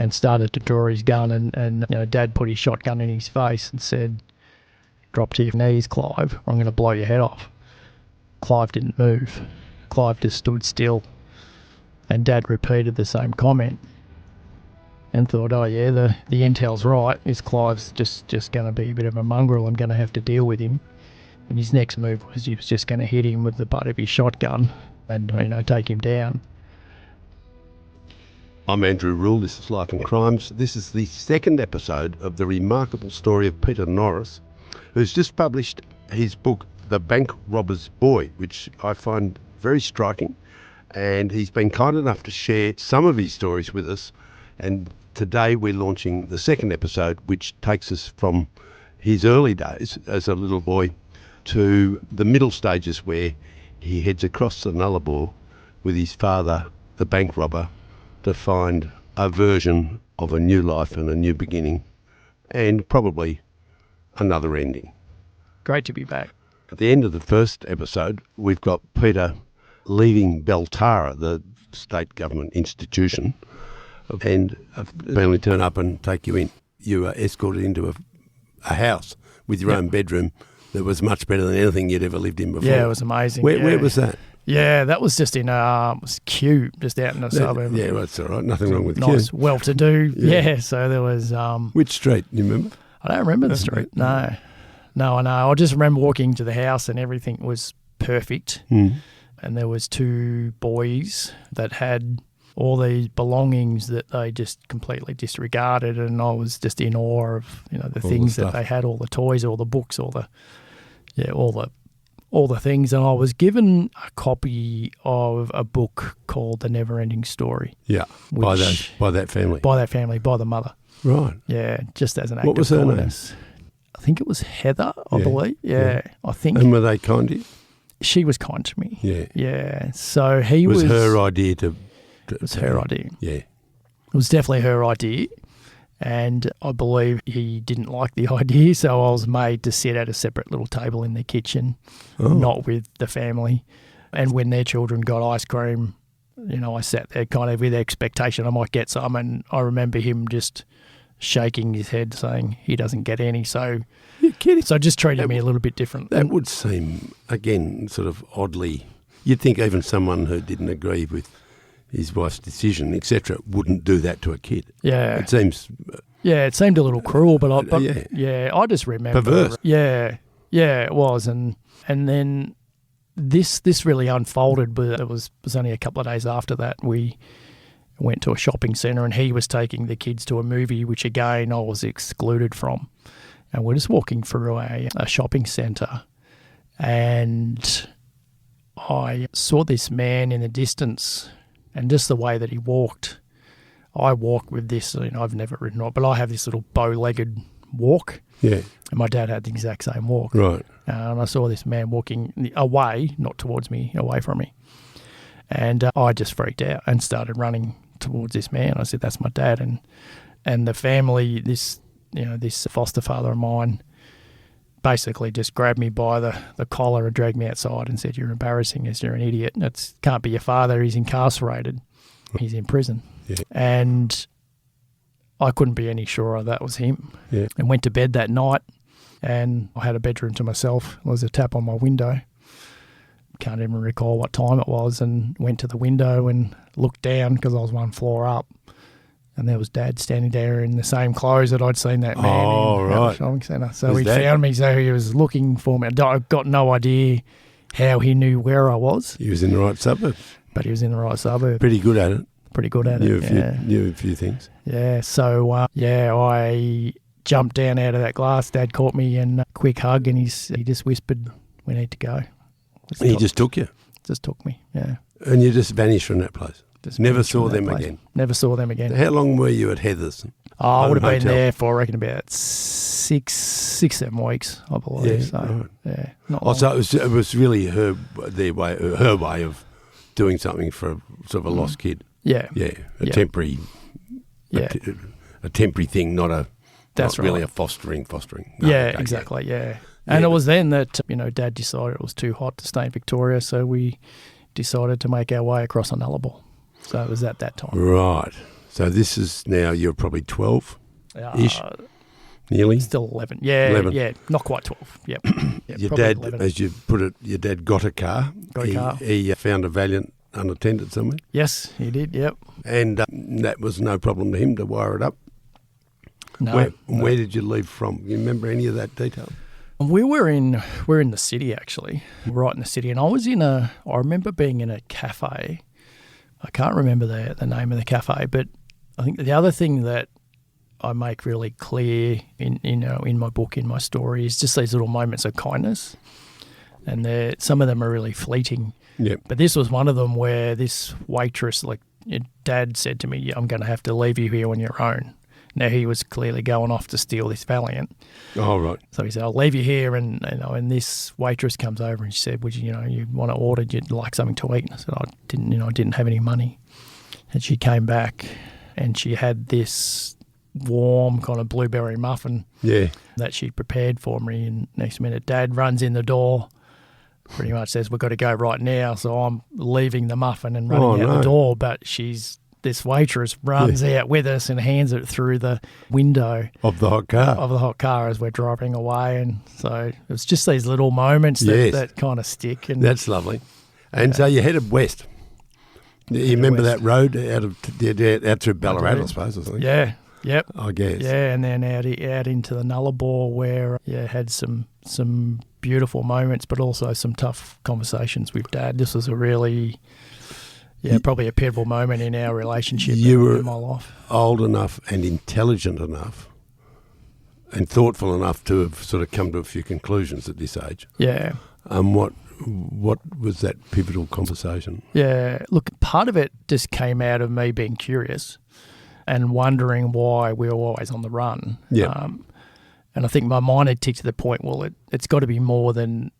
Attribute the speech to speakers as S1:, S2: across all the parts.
S1: and started to draw his gun, and Dad put his shotgun in his face and said, "Drop to your knees, Clive, or I'm going to blow your head off." Clive didn't move. Clive just stood still, and Dad repeated the same comment and thought, oh yeah, the intel's right. This Clive's just going to be a bit of a mongrel. I'm going to have to deal with him. And his next move was he was just going to hit him with the butt of his shotgun and take him down.
S2: I'm Andrew Rule, this is Life and Crimes. This is the second episode of the remarkable story of Peter Norris, who's just published his book, The Bank Robber's Boy, which I find very striking. And he's been kind enough to share some of his stories with us. And today we're launching the second episode, which takes us from his early days as a little boy to the middle stages where he heads across the Nullarbor with his father, the bank robber, to find a version of a new life and a new beginning, and probably another ending.
S1: Great to be back.
S2: At the end of the first episode, we've got Peter leaving Beltara, the state government institution, and a family turn up and take you in. You are escorted into a house with your own bedroom that was much better than anything you'd ever lived in before.
S1: Yeah, it was amazing.
S2: Where was that?
S1: Yeah, that was just in Kew, just out in the suburb.
S2: Yeah, that's all right. Nothing wrong with
S1: nice,
S2: Kew.
S1: Well-to-do. Yeah, so there was...
S2: Which street, you remember?
S1: I don't remember the street, no. No, I know. I just remember walking to the house and everything was perfect.
S2: Mm.
S1: And there was two boys that had all these belongings that they just completely disregarded, and I was just in awe of the things that they had, all the toys, all the books, all the things. And I was given a copy of a book called The Never-Ending Story.
S2: Yeah, by that family.
S1: By that family, by the mother.
S2: Right.
S1: Yeah, just as an act
S2: of kindness. What was her name?
S1: I think it was Heather, I believe. Yeah, I think.
S2: And were they kind to you?
S1: She was kind to me.
S2: Yeah.
S1: Yeah. So he was...
S2: It was her idea to...
S1: It was her idea.
S2: Yeah.
S1: It was definitely her idea. And I believe he didn't like the idea, so I was made to sit at a separate little table in the kitchen, not with the family. And when their children got ice cream, I sat there kind of with the expectation I might get some, and I remember him just shaking his head saying he doesn't get any. So
S2: you're kidding.
S1: So just treated me a little bit different.
S2: That would seem, again, sort of oddly, you'd think even someone who didn't agree with his wife's decision, etc., wouldn't do that to a kid.
S1: Yeah.
S2: It seems...
S1: it seemed a little cruel, but I just remember...
S2: Perverse.
S1: Yeah, it was. And then this really unfolded, but it was only a couple of days after that we went to a shopping centre and he was taking the kids to a movie, which again I was excluded from. And we're just walking through a shopping centre and I saw this man in the distance, and just the way that he walked, I walk with this, I've never ridden on, but I have this little bow-legged walk.
S2: Yeah.
S1: And my dad had the exact same walk.
S2: Right.
S1: And I saw this man walking away, not towards me, away from me. And I just freaked out and started running towards this man. I said, that's my dad. And the family, this foster father of mine, basically just grabbed me by the collar and dragged me outside and said, you're embarrassing us, you're an idiot. It can't be your father, he's incarcerated. He's in prison. Yeah. And I couldn't be any surer that was him.
S2: Yeah.
S1: And went to bed that night and I had a bedroom to myself. There was a tap on my window. Can't even recall what time it was, and went to the window and looked down because I was one floor up. And there was Dad standing there in the same clothes that I'd seen that man in at the shopping centre. So he found me, so he was looking for me. I got no idea how he knew where I was.
S2: He was in the right suburb.
S1: But he was in the right suburb.
S2: Pretty good at it. Knew a few things.
S1: Yeah, so I jumped down out of that glass. Dad caught me and a quick hug, and he just whispered, we need to go.
S2: And he just took you?
S1: Just took me, yeah.
S2: And you just vanished from that place? Never saw them again?
S1: Never saw them again.
S2: How long were you at Heather's?
S1: I would have been there for, I reckon, about 7 weeks, I believe.
S2: Yeah,
S1: so,
S2: right.
S1: Not long.
S2: So it was really her way of doing something for sort of a lost kid.
S1: Yeah.
S2: Yeah, temporary a temporary thing, not really a fostering. No,
S1: exactly, yeah. And it was then that, Dad decided it was too hot to stay in Victoria, so we decided to make our way across the Nullarbor. So it was at that time.
S2: Right. So this is now, you're probably 12-ish, nearly?
S1: Still 11. Yeah,
S2: 11.
S1: yeah, not quite 12. Yep.
S2: Your
S1: probably
S2: dad,
S1: 11.
S2: as you put it, your dad got a car.
S1: Got a car.
S2: He found a Valiant unattended somewhere.
S1: Yes, he did, yep.
S2: And that was no problem to him to wire it up.
S1: No.
S2: Where did you leave from? You remember any of that detail?
S1: We're in the city, actually, right in the city. And I remember being in a cafe. I can't remember the name of the cafe, but I think the other thing that I make really clear in my book, in my story, is just these little moments of kindness. And some of them are really fleeting.
S2: Yep.
S1: But this was one of them where this waitress, like your dad said to me, I'm going to have to leave you here on your own. Now, he was clearly going off to steal this Valiant. Oh,
S2: right.
S1: So he said, I'll leave you here. And this waitress comes over and she said, would you want to order? You'd like something to eat? And I said, I didn't have any money. And she came back and she had this warm kind of blueberry muffin that she'd prepared for me. And next minute, Dad runs in the door, pretty much says, we've got to go right now. So I'm leaving the muffin and running out the door, but this waitress runs out with us and hands it through the window
S2: of the hot car
S1: as we're driving away. And so it's just these little moments that kind of stick. And
S2: that's lovely. And so you headed west. You remember that road out through Ballarat, I suppose, or something?
S1: Yeah. Yep.
S2: I guess.
S1: Yeah, and then out into the Nullarbor, where had some beautiful moments, but also some tough conversations with Dad. This was a really probably a pivotal moment in our relationship in my life.
S2: Old enough and intelligent enough and thoughtful enough to have sort of come to a few conclusions at this age.
S1: Yeah.
S2: What was that pivotal conversation?
S1: Yeah, look, part of it just came out of me being curious and wondering why we were always on the run.
S2: Yeah.
S1: And I think my mind had ticked to the point, well, it's got to be more than,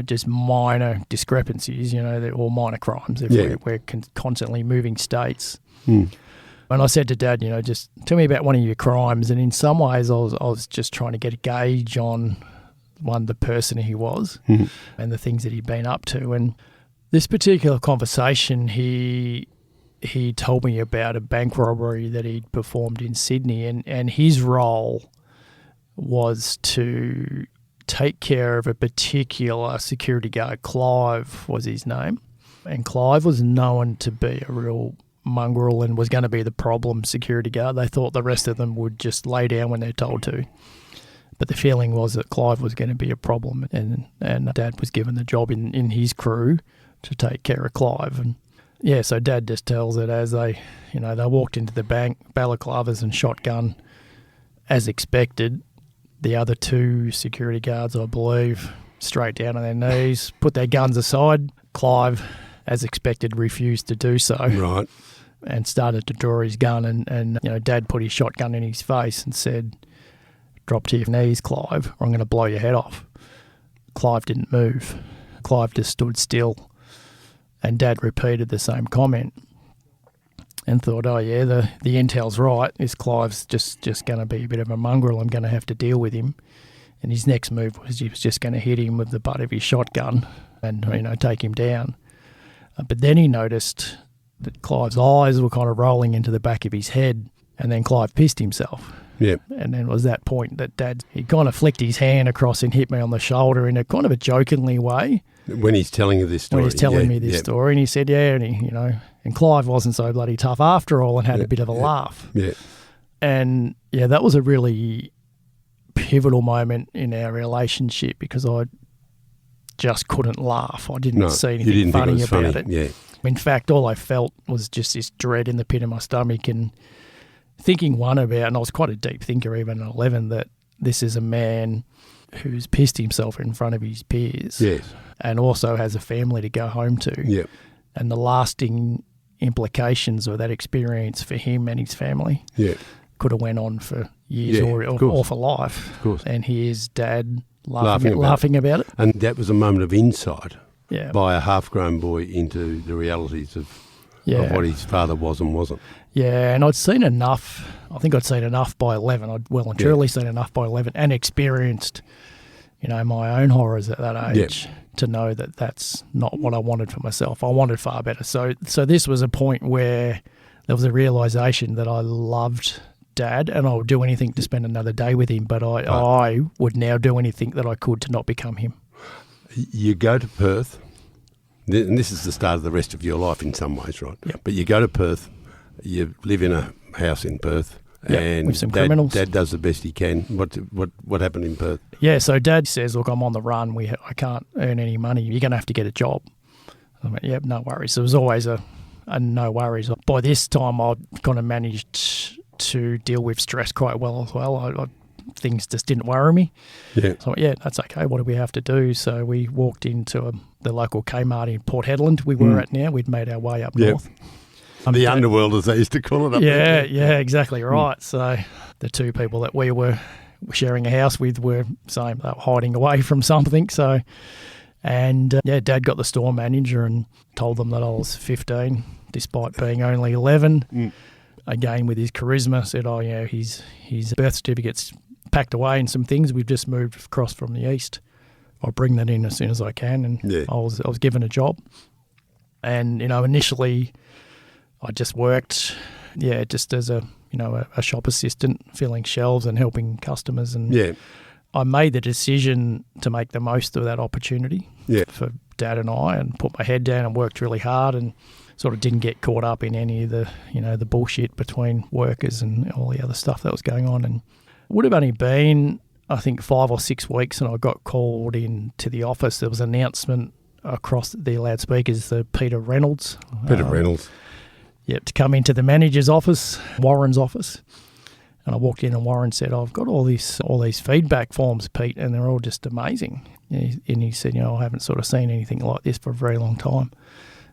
S1: just minor discrepancies, or minor crimes if we're constantly moving states. And I said to Dad, just tell me about one of your crimes. And in some ways, I was just trying to get a gauge on, the person he was and the things that he'd been up to. And this particular conversation, he told me about a bank robbery that he'd performed in Sydney, and his role was to take care of a particular security guard. Clive was his name, and Clive was known to be a real mongrel and was going to be the problem security guard. They thought the rest of them would just lay down when they're told to. But the feeling was that Clive was going to be a problem, and Dad was given the job in his crew to take care of Clive. And so Dad just tells it as they walked into the bank, balaclavas and shotgun, as expected. The other two security guards, I believe, straight down on their knees, put their guns aside. Clive, as expected, refused to do so.
S2: Right.
S1: And started to draw his gun, and Dad put his shotgun in his face and said, "Drop to your knees, Clive, or I'm going to blow your head off." Clive didn't move. Clive just stood still. And Dad repeated the same comment and thought, oh, yeah, the intel's right. This Clive's just going to be a bit of a mongrel. I'm going to have to deal with him. And his next move was he was just going to hit him with the butt of his shotgun and, take him down. But then he noticed that Clive's eyes were kind of rolling into the back of his head, and then Clive pissed himself.
S2: Yeah.
S1: And then it was that point that he kind of flicked his hand across and hit me on the shoulder in a kind of a jokingly way.
S2: When he's telling you this story.
S1: When he's telling me this story. And he said, and Clive wasn't so bloody tough after all, and had a bit of a laugh.
S2: Yeah.
S1: And, that was a really pivotal moment in our relationship, because I just couldn't laugh. I didn't see anything funny about it.
S2: Yeah.
S1: In fact, all I felt was just this dread in the pit of my stomach, and thinking and I was quite a deep thinker even at 11, that this is a man who's pissed himself in front of his peers.
S2: Yes.
S1: And also has a family to go home to.
S2: Yep.
S1: And the lasting implications of that experience for him and his family could have went on for years or for life.
S2: Of course.
S1: And here's Dad laughing about it.
S2: And that was a moment of insight
S1: yeah.
S2: by a half-grown boy into the realities of what his father was and wasn't.
S1: Yeah, and I'd seen enough. I think I'd seen enough by 11. I'd well and truly seen enough by 11 and experienced, my own horrors at that age to know that that's not what I wanted for myself. I wanted far better. So this was a point where there was a realisation that I loved Dad and I would do anything to spend another day with him, but I would now do anything that I could to not become him.
S2: You go to Perth, and this is the start of the rest of your life in some ways, right?
S1: Yep.
S2: But you go to Perth, you live in a house in Perth, and
S1: with some criminals.
S2: Dad does the best he can. What happened in Perth?
S1: Yeah, so Dad says, look, I'm on the run. I can't earn any money. You're going to have to get a job. I went, yep, no worries. There was always a no worries. By this time, I'd kind of managed to deal with stress quite well as well. Things just didn't worry me.
S2: Yeah.
S1: So, yeah, that's okay. What do we have to do? So we walked into the local Kmart in Port Hedland we were at now. We'd made our way up north.
S2: The underworld, as they used to call it up there.
S1: Yeah, exactly right. So the two people that we were sharing a house with were saying they were hiding away from something. So, and Dad got the store manager and told them that I was 15, despite being only 11. Again, with his charisma, said, oh, yeah, his birth certificate's packed away and some things. We've just moved across from the east. I'll bring that in as soon as I can. And I was given a job. And, initially I just worked, just as a shop assistant, filling shelves and helping customers. And I made the decision to make the most of that opportunity for Dad and I, and put my head down and worked really hard and sort of didn't get caught up in any of the, the bullshit between workers and all the other stuff that was going on. And it would have only been, I think, 5 or 6 weeks, and I got called in to the office. There was an announcement across the loudspeakers, the Peter Reynolds. Yep, to come into the manager's office, Warren's office. And I walked in and Warren said, I've got all these feedback forms, Pete, and they're all just amazing. And he said, I haven't sort of seen anything like this for a very long time.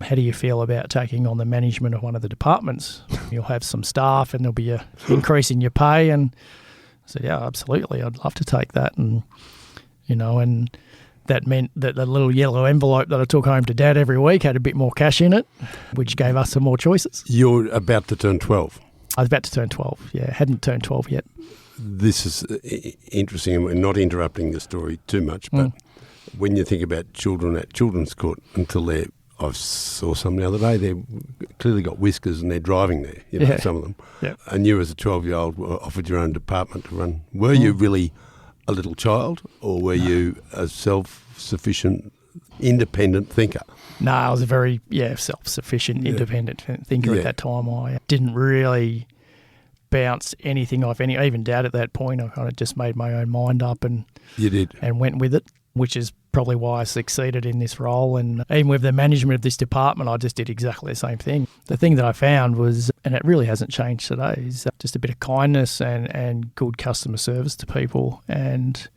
S1: How do you feel about taking on the management of one of the departments? You'll have some staff and there'll be an increase in your pay. And I said, yeah, absolutely. I'd love to take that. And, and that meant that the little yellow envelope that I took home to Dad every week had a bit more cash in it, which gave us some more choices.
S2: You're about to turn 12.
S1: I was about to turn 12, hadn't turned 12 yet.
S2: This is interesting, and we're not interrupting the story too much, but when you think about children at children's court, I saw some the other day, they've clearly got whiskers and they're driving there, some of them. Yeah. And you as a 12-year-old were offered your own department to run. Were you really a little child, or were you a self-sufficient, independent thinker? No,
S1: I was a very, self-sufficient, independent thinker at that time. I didn't really bounce anything off even Dad at that point. I kind of just made my own mind up and
S2: you did,
S1: and went with it, which is probably why I succeeded in this role. And even with the management of this department, I just did exactly the same thing. The thing that I found was, and it really hasn't changed today, is just a bit of kindness and good customer service to people. And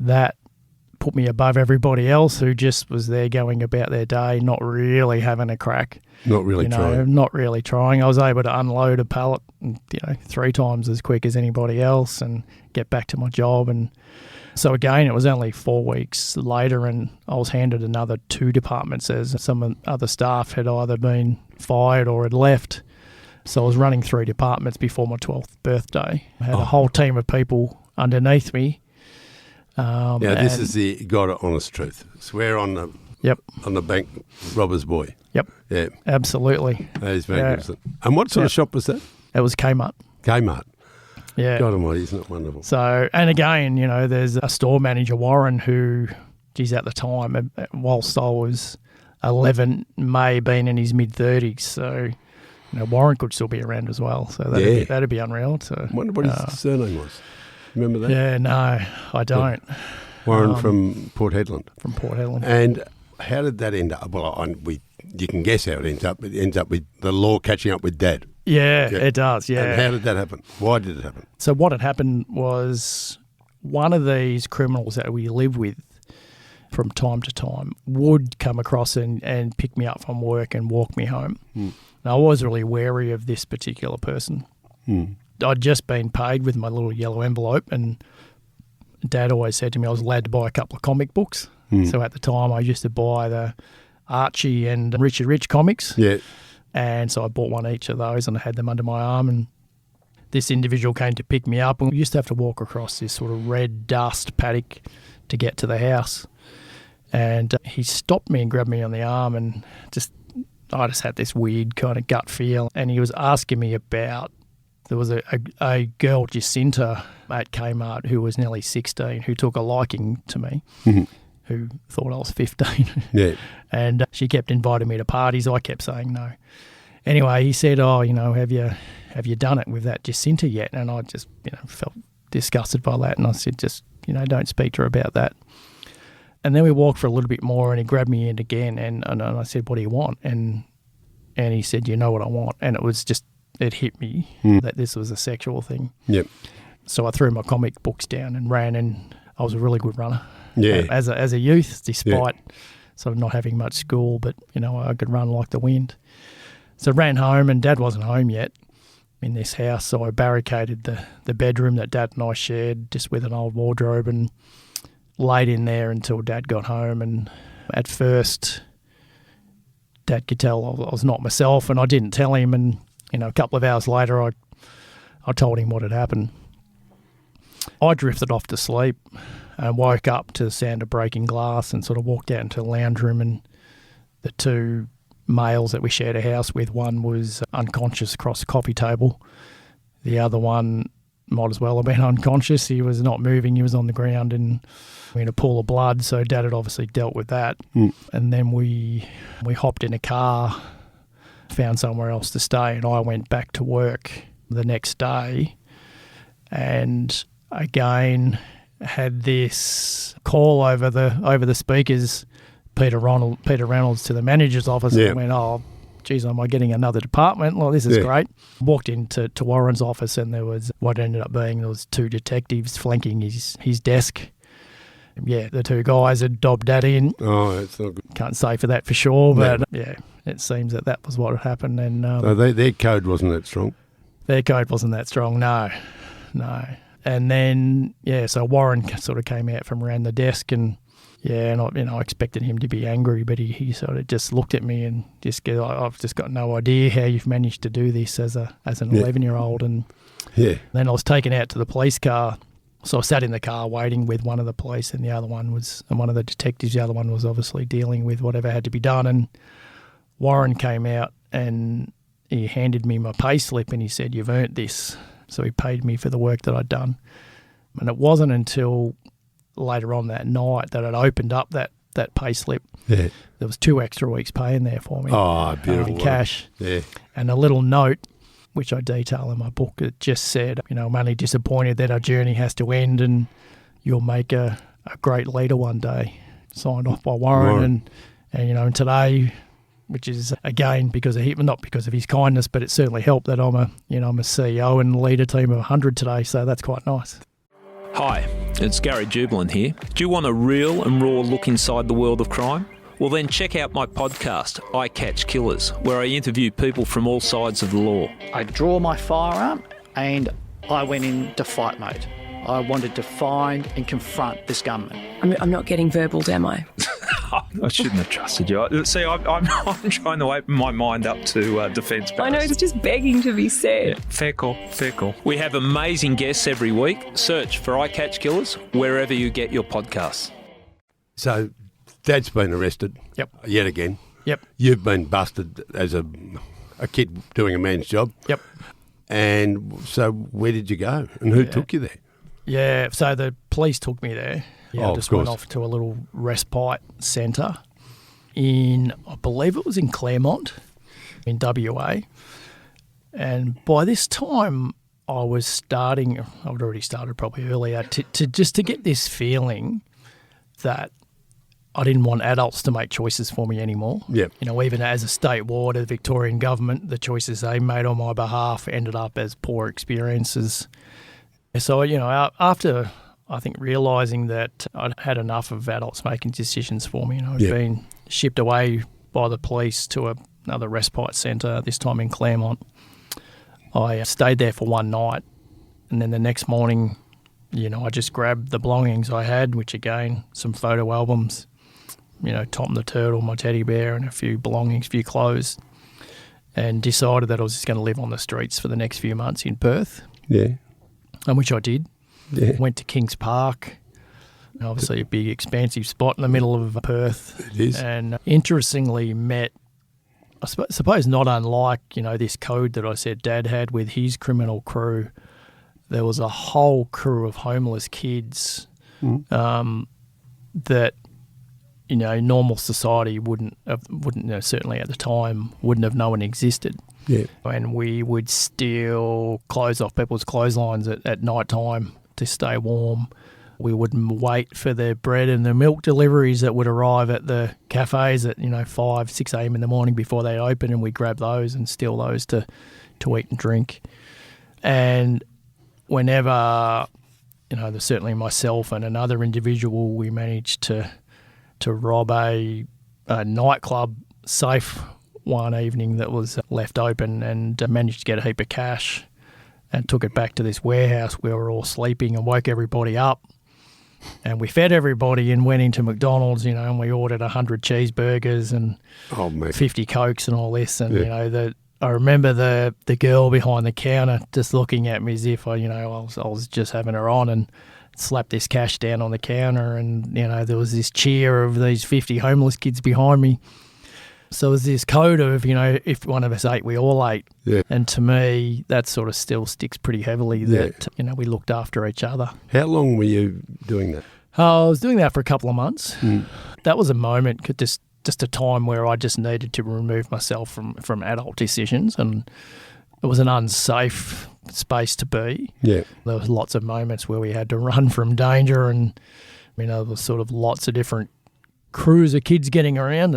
S1: that put me above everybody else who just was there going about their day, not really having a crack.
S2: Not really trying.
S1: Not really trying. I was able to unload a pallet, 3 times as quick as anybody else and get back to my job. And so again, it was only 4 weeks later and I was handed another 2 departments as some other staff had either been fired or had left. So I was running 3 departments before my 12th birthday. I had a whole team of people underneath me.
S2: This is the God honest truth. Swear on the bank robber's boy.
S1: Yep.
S2: Yeah.
S1: Absolutely.
S2: That is magnificent. And what sort of shop was that?
S1: It was Kmart.
S2: Kmart.
S1: Yeah.
S2: God almighty, isn't it wonderful?
S1: So, and again, there's a store manager, Warren, who, at the time, whilst I was 11, may have been in his mid-30s. So, Warren could still be around as well. So that'd be unreal. So,
S2: I wonder what his surname was. Remember that?
S1: Yeah, no, I don't.
S2: Yeah. Warren from Port Hedland.
S1: From Port Hedland.
S2: And how did that end up? Well, you can guess how it ends up. It ends up with the law catching up with Dad.
S1: Yeah, it does, yeah.
S2: And how did that happen? Why did it happen?
S1: So what had happened was one of these criminals that we live with from time to time would come across and pick me up from work and walk me home. Now, I was really wary of this particular person. I'd just been paid with my little yellow envelope, and Dad always said to me I was allowed to buy a couple of comic books. So at the time I used to buy the Archie and Richard Rich comics.
S2: Yeah.
S1: And so I bought one each of those and I had them under my arm, and this individual came to pick me up, and we used to have to walk across this sort of red dust paddock to get to the house. And he stopped me and grabbed me on the arm and just I just had this weird kind of gut feel. And he was asking me about, there was a girl, Jacinta, at Kmart who was nearly 16 who took a liking to me, who thought I was 15.
S2: Yeah.
S1: And she kept inviting me to parties. I kept saying no. Anyway, he said, "Oh, have you done it with that Jacinta yet?" And I just, felt disgusted by that. And I said, just, don't speak to her about that. And then we walked for a little bit more, and he grabbed me in again. And I said, "What do you want?" And he said, "You know what I want." And it hit me that this was a sexual thing.
S2: Yep.
S1: So I threw my comic books down and ran, and I was a really good runner.
S2: Yeah.
S1: As a youth, despite sort of not having much school, but, I could run like the wind. So I ran home, and Dad wasn't home yet in this house, so I barricaded the bedroom that Dad and I shared just with an old wardrobe and laid in there until Dad got home. And at first, Dad could tell I was not myself, and I didn't tell him. And, a couple of hours later, I told him what had happened. I drifted off to sleep and woke up to the sound of breaking glass and sort of walked out into the lounge room, and the two males that we shared a house with, one was unconscious across the coffee table. The other one might as well have been unconscious. He was not moving. He was on the ground in a pool of blood. So Dad had obviously dealt with that. And then we hopped in a car, found somewhere else to stay, and I went back to work the next day, and again had this call over the speakers, Peter Reynolds to the manager's office, and I went, "Oh, geez, am I getting another department? Well, this is great." Walked into Warren's office, and there was two detectives flanking his desk. Yeah, the two guys had dobbed Dad in.
S2: Oh, that's not good.
S1: Can't say for that for sure, but it seems that was what had happened. And
S2: so their code wasn't that strong?
S1: Their code wasn't that strong, no. And then, so Warren sort of came out from around the desk, and I expected him to be angry, but he sort of just looked at me and just goes, "I've just got no idea how you've managed to do this as an 11-year-old." And then I was taken out to the police car. So I sat in the car waiting with one of the police, and one of the detectives, the other one was obviously dealing with whatever had to be done. And Warren came out and he handed me my pay slip, and he said, "You've earned this." So he paid me for the work that I'd done. And it wasn't until later on that night that I'd opened up that pay slip. Yeah. There was 2 extra weeks pay in there for me.
S2: Oh, beautiful.
S1: In cash.
S2: Yeah.
S1: And a little note, which I detail in my book, it just said, "I'm only disappointed that our journey has to end, and you'll make a great leader one day." Signed off by Warren. And today, which is again because of him, not because of his kindness, but it certainly helped that I'm a CEO and lead a team of 100 today. So that's quite nice.
S3: Hi, it's Gary Jubilant here. Do you want a real and raw look inside the world of crime? Well then check out my podcast, I Catch Killers, where I interview people from all sides of the law.
S4: I draw my firearm and I went into fight mode. I wanted to find and confront this gunman.
S5: I'm not getting verbal, am I?
S3: I shouldn't have trusted you. See, I'm trying to open my mind up to defence barriers.
S5: I know, it's just begging to be said.
S3: Yeah, fair call. We have amazing guests every week. Search for I Catch Killers wherever you get your podcasts.
S2: So Dad's been arrested.
S1: Yep.
S2: Yet again.
S1: Yep.
S2: You've been busted as a kid doing a man's job.
S1: Yep.
S2: And so where did you go, and who took you there?
S1: Yeah, so the police took me there. I just went off to a little respite centre I believe it was in Claremont in WA. And by this time I was I'd already started probably earlier, to get this feeling that I didn't want adults to make choices for me anymore.
S2: Yep.
S1: Even as a state ward of the Victorian government, the choices they made on my behalf ended up as poor experiences. So, after I think realising that I'd had enough of adults making decisions for me, I'd been shipped away by the police to another respite centre, this time in Claremont. I stayed there for one night, and then the next morning, I just grabbed the belongings I had, which again, some photo albums, Tom the Turtle, my teddy bear, and a few belongings, a few clothes, and decided that I was just going to live on the streets for the next few months in Perth.
S2: Yeah.
S1: And which I did.
S2: Yeah.
S1: Went to Kings Park, obviously a big expansive spot in the middle of Perth.
S2: It is.
S1: And interestingly met I suppose not unlike, this code that I said Dad had with his criminal crew, there was a whole crew of homeless kids that, normal society wouldn't certainly at the time, wouldn't have known existed.
S2: Yeah.
S1: And we would steal clothes off people's clotheslines at night time to stay warm. We wouldn't wait for the bread and the milk deliveries that would arrive at the cafes at 5, 6 a.m. in the morning before they open, and we'd grab those and steal those to eat and drink. And whenever, there's certainly myself and another individual, we managed to rob a nightclub safe one evening that was left open, and managed to get a heap of cash and took it back to this warehouse where we were all sleeping, and woke everybody up. And we fed everybody and went into McDonald's, and we ordered 100 cheeseburgers and 50 Cokes and all this. And, I remember the girl behind the counter just looking at me as if I was just having her on, and slapped this cash down on the counter. And, there was this cheer of these 50 homeless kids behind me. So it was this code of, if one of us ate, we all ate.
S2: Yeah.
S1: And to me, that sort of still sticks pretty heavily that, we looked after each other.
S2: How long were you doing that?
S1: I was doing that for a couple of months. That was a moment, just a time where I just needed to remove myself from adult decisions, and it was an unsafe space to be. Yeah. There was lots of moments where we had to run from danger, and, there was sort of lots of different crews of kids getting around,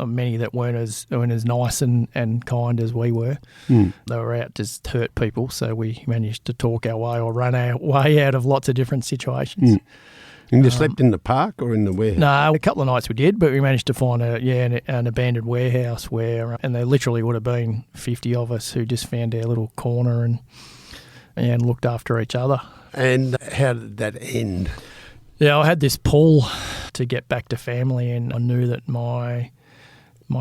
S1: many that weren't as nice and kind as we were. They were out to hurt people, so we managed to talk our way or run our way out of lots of different situations.
S2: And you slept in the park or in the warehouse?
S1: No, a couple of nights we did, but we managed to find an abandoned warehouse and there literally would have been 50 of us who just found our little corner and looked after each other.
S2: And how did that end?
S1: Yeah, I had this pull to get back to family, and I knew that my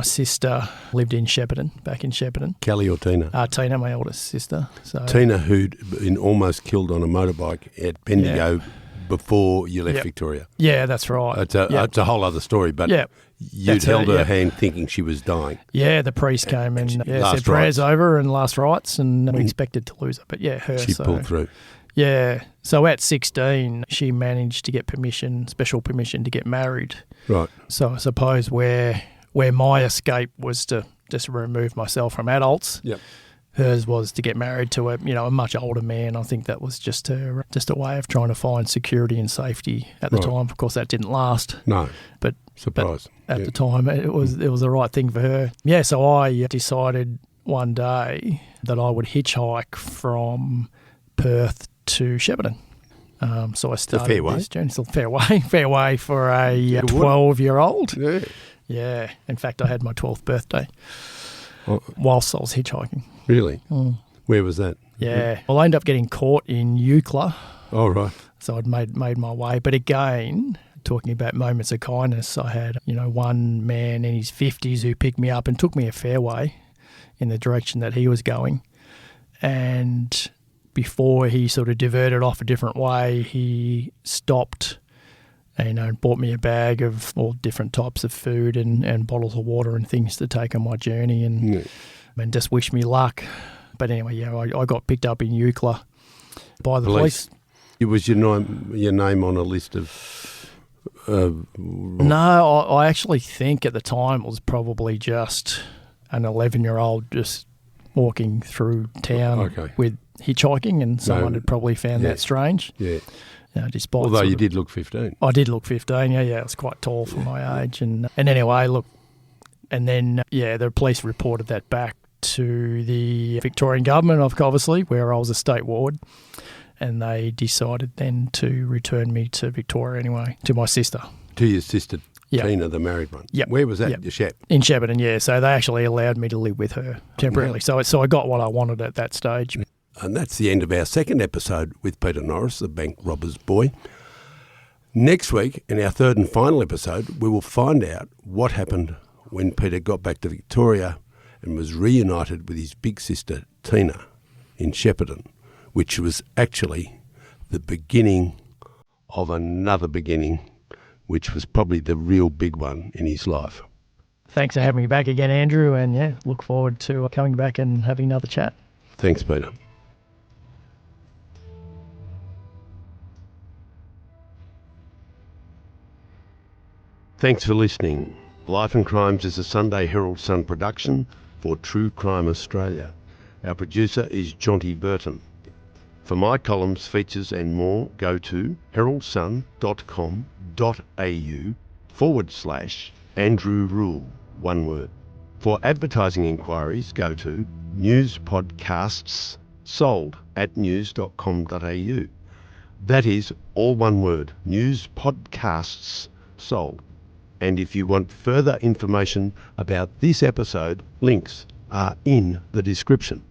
S1: sister lived in Shepparton, back in Shepparton.
S2: Kelly or Tina?
S1: Tina, my oldest sister. So
S2: Tina, who'd been almost killed on a motorbike at Bendigo before you left Victoria.
S1: Yeah, that's right.
S2: It's a whole other story, but you'd held her hand thinking she was dying.
S1: Yeah, the priest came and said prayers over and last rites, and we expected to lose her, but her.
S2: She pulled through.
S1: Yeah. So at 16, she managed to get special permission to get married. Right. So I suppose where my escape was to just remove myself from adults, hers was to get married to a much older man. I think that was just a way of trying to find security and safety at the time. Of course, that didn't last.
S2: No.
S1: But
S2: surprise.
S1: But at the time, it was the right thing for her. Yeah. So I decided one day that I would hitchhike from Perth to Shepparton. So I started this journey. It's a fair way for a 12-year-old. Yeah. Yeah. In fact, I had my 12th birthday whilst I was hitchhiking.
S2: Really? Where was that?
S1: Yeah. Well, I ended up getting caught in Eucla.
S2: Oh, right.
S1: So I'd made my way. But again, talking about moments of kindness, I had, one man in his 50s who picked me up and took me a fair way in the direction that he was going. And before he sort of diverted off a different way, he stopped and bought me a bag of all different types of food and bottles of water and things to take on my journey and just wished me luck. But anyway, I got picked up in Eucla by the police.
S2: Was your name on a list of...
S1: No, I actually think at the time it was probably just an 11-year-old just walking through town with hitchhiking, and someone had probably found that strange. Yeah. Despite
S2: although you did look 15.
S1: I did look 15, yeah. I was quite tall for my age. And anyway, look, and then, the police reported that back to the Victorian government, obviously, where I was a state ward, and they decided then to return me to Victoria anyway, to my sister.
S2: To your sister, Tina, the married one?
S1: Yep.
S2: Where was that? Your Shep?
S1: In Shepparton, yeah. So they actually allowed me to live with her temporarily. So I got what I wanted at that stage.
S2: And that's the end of our second episode with Peter Norris, the bank robber's boy. Next week, in our third and final episode, we will find out what happened when Peter got back to Victoria and was reunited with his big sister, Tina, in Shepparton, which was actually the beginning of another beginning, which was probably the real big one in his life.
S1: Thanks for having me back again, Andrew, and yeah, look forward to coming back and having another chat.
S2: Thanks, Peter. Thanks for listening. Life and Crimes is a Sunday Herald Sun production for True Crime Australia. Our producer is Jonty Burton. For my columns, features and more, go to heraldsun.com.au/Andrew Rule, one word. For advertising inquiries, go to newspodcasts@news.com.au. That is all one word, newspodcasts sold. And if you want further information about this episode, links are in the description.